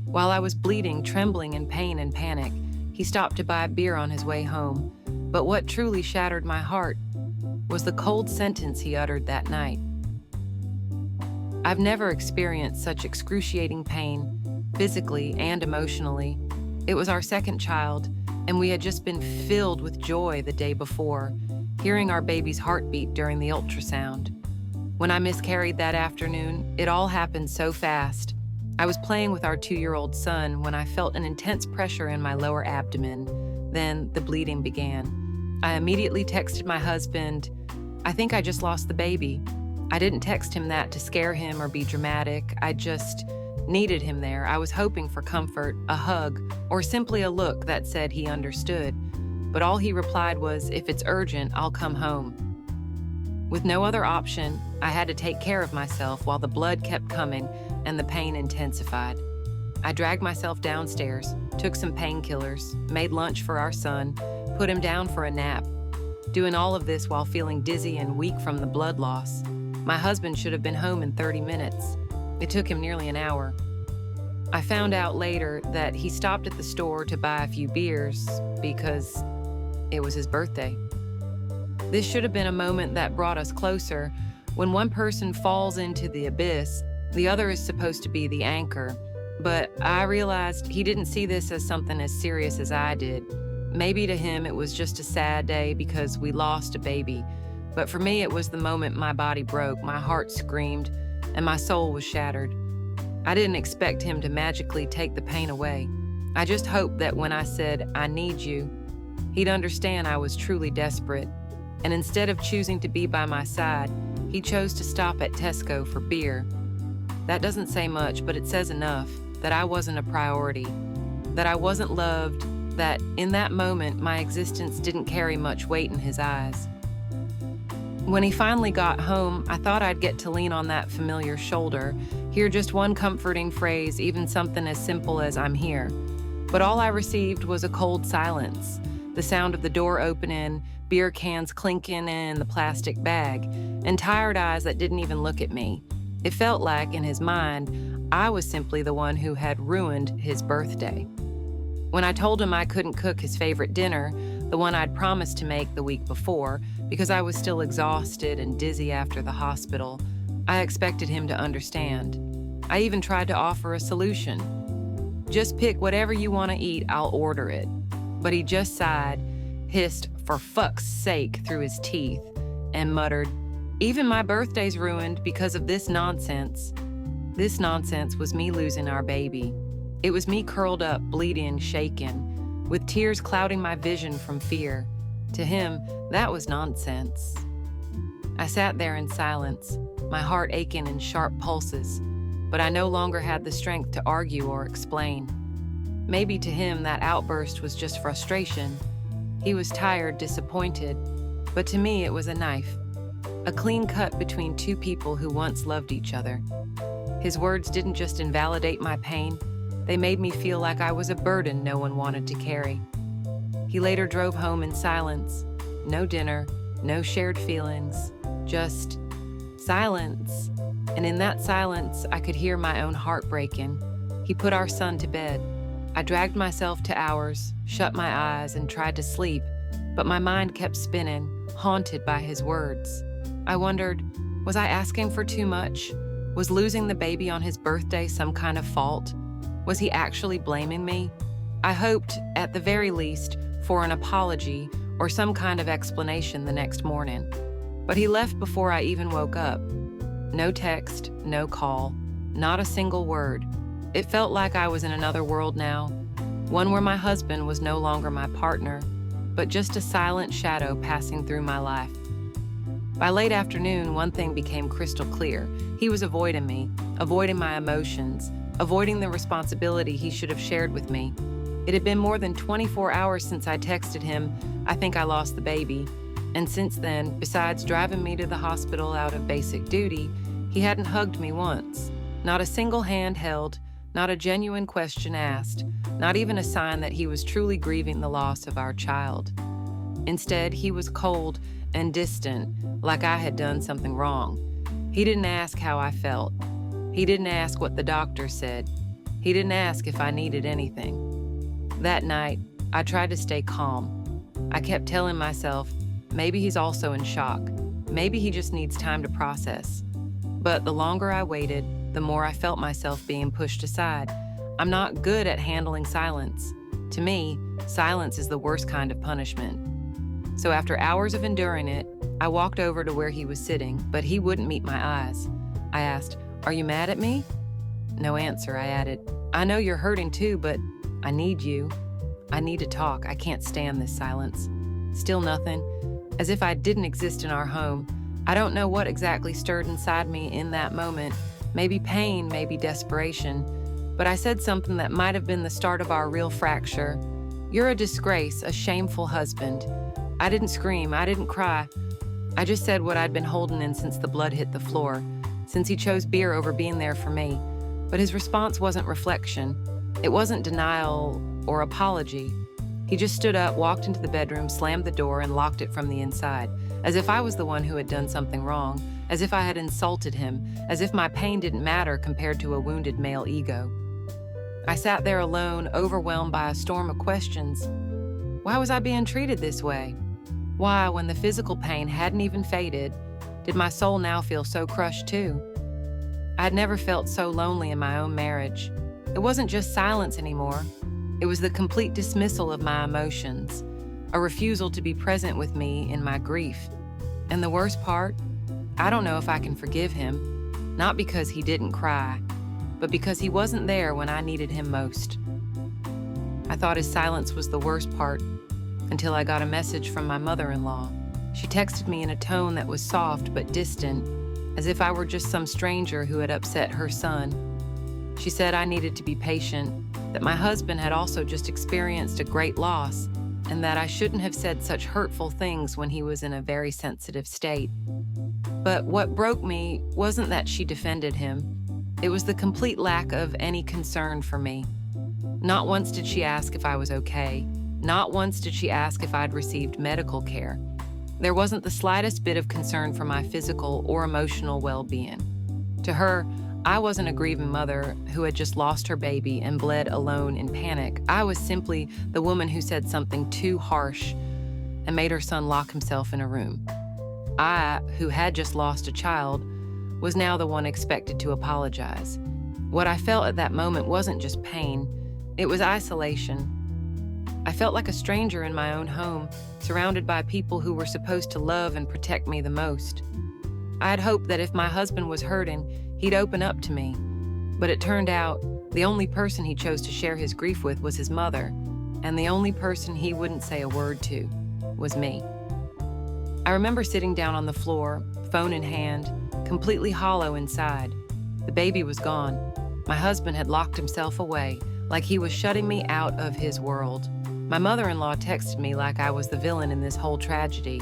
While I was bleeding, trembling in pain and panic, he stopped to buy a beer on his way home. But what truly shattered my heart was the cold sentence he uttered that night. I've never experienced such excruciating pain, physically and emotionally. It was our second child, and we had just been filled with joy the day before, hearing our baby's heartbeat during the ultrasound. When I miscarried that afternoon, it all happened so fast. I was playing with our 2-year-old son when I felt an intense pressure in my lower abdomen. Then the bleeding began. I immediately texted my husband, "I think I just lost the baby." I didn't text him that to scare him or be dramatic. I just needed him there. I was hoping for comfort, a hug, or simply a look that said he understood. But all he replied was, "If it's urgent, I'll come home." With no other option, I had to take care of myself while the blood kept coming and the pain intensified. I dragged myself downstairs, took some painkillers, made lunch for our son, put him down for a nap. Doing all of this while feeling dizzy and weak from the blood loss. My husband should have been home in 30 minutes. It took him nearly an hour. I found out later that he stopped at the store to buy a few beers because it was his birthday. This should have been a moment that brought us closer. When one person falls into the abyss, the other is supposed to be the anchor. But I realized he didn't see this as something as serious as I did. Maybe to him it was just a sad day because we lost a baby. But for me, it was the moment my body broke, my heart screamed, and my soul was shattered. I didn't expect him to magically take the pain away. I just hoped that when I said, "I need you," he'd understand I was truly desperate. And instead of choosing to be by my side, he chose to stop at Tesco for beer. That doesn't say much, but it says enough that I wasn't a priority, that I wasn't loved, that in that moment my existence didn't carry much weight in his eyes. When he finally got home, I thought I'd get to lean on that familiar shoulder, hear just one comforting phrase, even something as simple as "I'm here." But all I received was a cold silence, the sound of the door opening, beer cans clinking in the plastic bag, and tired eyes that didn't even look at me. It felt like, in his mind, I was simply the one who had ruined his birthday. When I told him I couldn't cook his favorite dinner, the one I'd promised to make the week before, because I was still exhausted and dizzy after the hospital, I expected him to understand. I even tried to offer a solution. "Just pick whatever you want to eat, I'll order it." But he just sighed, hissed "for fuck's sake" through his teeth, and muttered, "Even my birthday's ruined because of this nonsense." This nonsense was me losing our baby. It was me curled up, bleeding, shaken, with tears clouding my vision from fear. To him, that was nonsense. I sat there in silence, my heart aching in sharp pulses, but I no longer had the strength to argue or explain. Maybe to him that outburst was just frustration. He was tired, disappointed, but to me it was a knife, a clean cut between two people who once loved each other. His words didn't just invalidate my pain, they made me feel like I was a burden no one wanted to carry. He later drove home in silence. No dinner, no shared feelings, just silence. And in that silence, I could hear my own heart breaking. He put our son to bed. I dragged myself to ours, shut my eyes, and tried to sleep, but my mind kept spinning, haunted by his words. I wondered, was I asking for too much? Was losing the baby on his birthday some kind of fault? Was he actually blaming me? I hoped, at the very least, for an apology or some kind of explanation the next morning. But he left before I even woke up. No text, no call, not a single word. It felt like I was in another world now, one where my husband was no longer my partner, but just a silent shadow passing through my life. By late afternoon, one thing became crystal clear. He was avoiding me, avoiding my emotions, avoiding the responsibility he should have shared with me. It had been more than 24 hours since I texted him, "I think I lost the baby." And since then, besides driving me to the hospital out of basic duty, he hadn't hugged me once. Not a single hand held, not a genuine question asked, not even a sign that he was truly grieving the loss of our child. Instead, he was cold and distant, like I had done something wrong. He didn't ask how I felt. He didn't ask what the doctor said. He didn't ask if I needed anything. That night, I tried to stay calm. I kept telling myself, maybe he's also in shock. Maybe he just needs time to process. But the longer I waited, the more I felt myself being pushed aside. I'm not good at handling silence. To me, silence is the worst kind of punishment. So after hours of enduring it, I walked over to where he was sitting, but he wouldn't meet my eyes. I asked, "Are you mad at me?" No answer, I added, "I know you're hurting too, but I need you. I need to talk. I can't stand this silence." Still nothing, as if I didn't exist in our home. I don't know what exactly stirred inside me in that moment. Maybe pain, maybe desperation. But I said something that might have been the start of our real fracture. "You're a disgrace, a shameful husband." I didn't scream, I didn't cry. I just said what I'd been holding in since the blood hit the floor, since he chose beer over being there for me. But his response wasn't reflection. It wasn't denial or apology. He just stood up, walked into the bedroom, slammed the door, and locked it from the inside, as if I was the one who had done something wrong, as if I had insulted him, as if my pain didn't matter compared to a wounded male ego. I sat there alone, overwhelmed by a storm of questions. Why was I being treated this way? Why, when the physical pain hadn't even faded, did my soul now feel so crushed too? I had never felt so lonely in my own marriage. It wasn't just silence anymore. It was the complete dismissal of my emotions, a refusal to be present with me in my grief. And the worst part, I don't know if I can forgive him, not because he didn't cry, but because he wasn't there when I needed him most. I thought his silence was the worst part until I got a message from my mother-in-law. She texted me in a tone that was soft but distant, as if I were just some stranger who had upset her son. She said I needed to be patient, that my husband had also just experienced a great loss, and that I shouldn't have said such hurtful things when he was in a very sensitive state. But what broke me wasn't that she defended him. It was the complete lack of any concern for me. Not once did she ask if I was okay. Not once did she ask if I'd received medical care. There wasn't the slightest bit of concern for my physical or emotional well-being. To her, I wasn't a grieving mother who had just lost her baby and bled alone in panic. I was simply the woman who said something too harsh and made her son lock himself in a room. I, who had just lost a child, was now the one expected to apologize. What I felt at that moment wasn't just pain, it was isolation. I felt like a stranger in my own home, surrounded by people who were supposed to love and protect me the most. I had hoped that if my husband was hurting, he'd open up to me. But it turned out the only person he chose to share his grief with was his mother, and the only person he wouldn't say a word to was me. I remember sitting down on the floor, phone in hand, completely hollow inside. The baby was gone. My husband had locked himself away, like he was shutting me out of his world. My mother-in-law texted me like I was the villain in this whole tragedy,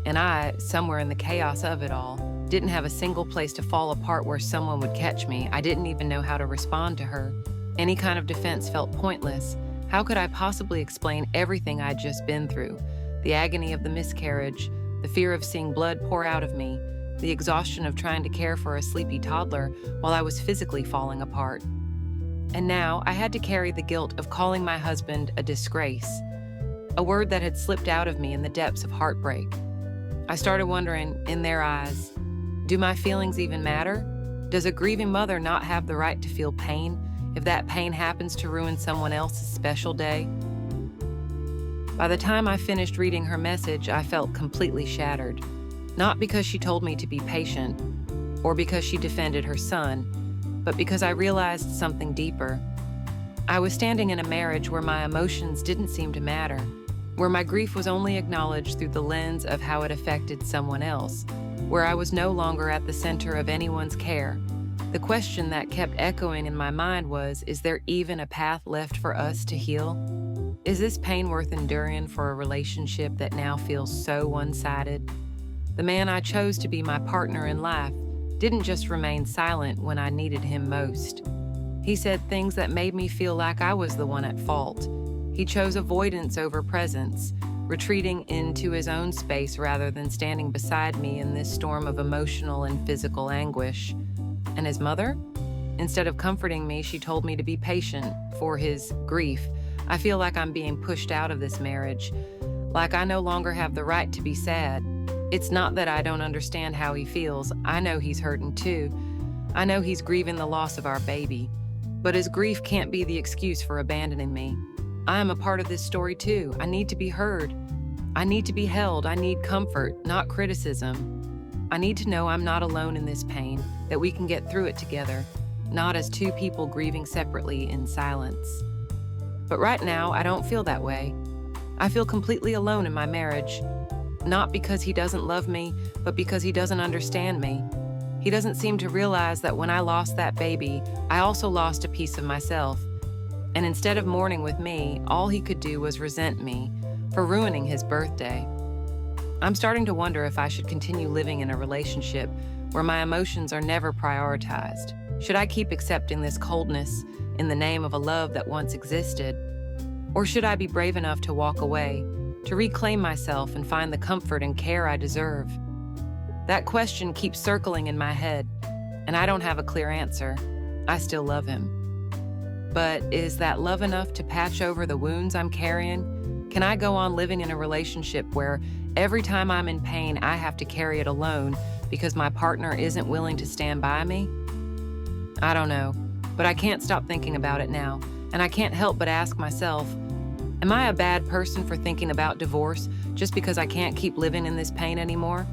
and I, somewhere in the chaos of it all, didn't have a single place to fall apart where someone would catch me. I didn't even know how to respond to her. Any kind of defense felt pointless. How could I possibly explain everything I'd just been through? The agony of the miscarriage, the fear of seeing blood pour out of me, the exhaustion of trying to care for a sleepy toddler while I was physically falling apart. And now I had to carry the guilt of calling my husband a disgrace, a word that had slipped out of me in the depths of heartbreak. I started wondering, in their eyes, do my feelings even matter? Does a grieving mother not have the right to feel pain if that pain happens to ruin someone else's special day? By the time I finished reading her message, I felt completely shattered. Not because she told me to be patient, or because she defended her son, but because I realized something deeper. I was standing in a marriage where my emotions didn't seem to matter, where my grief was only acknowledged through the lens of how it affected someone else, where I was no longer at the center of anyone's care. The question that kept echoing in my mind was, is there even a path left for us to heal? Is this pain worth enduring for a relationship that now feels so one-sided? The man I chose to be my partner in life didn't just remain silent when I needed him most. He said things that made me feel like I was the one at fault. He chose avoidance over presence, retreating into his own space rather than standing beside me in this storm of emotional and physical anguish. And his mother? Instead of comforting me, she told me to be patient for his grief. I feel like I'm being pushed out of this marriage, like I no longer have the right to be sad. It's not that I don't understand how he feels. I know he's hurting too. I know he's grieving the loss of our baby. But his grief can't be the excuse for abandoning me. I am a part of this story too. I need to be heard. I need to be held. I need comfort, not criticism. I need to know I'm not alone in this pain, that we can get through it together, not as two people grieving separately in silence. But right now, I don't feel that way. I feel completely alone in my marriage, not because he doesn't love me, but because he doesn't understand me. He doesn't seem to realize that when I lost that baby, I also lost a piece of myself. And instead of mourning with me, all he could do was resent me for ruining his birthday. I'm starting to wonder if I should continue living in a relationship where my emotions are never prioritized. Should I keep accepting this coldness in the name of a love that once existed? Or should I be brave enough to walk away, to reclaim myself and find the comfort and care I deserve? That question keeps circling in my head, and I don't have a clear answer. I still love him. But is that love enough to patch over the wounds I'm carrying? Can I go on living in a relationship where every time I'm in pain, I have to carry it alone because my partner isn't willing to stand by me? I don't know, but I can't stop thinking about it now, and I can't help but ask myself, am I a bad person for thinking about divorce just because I can't keep living in this pain anymore?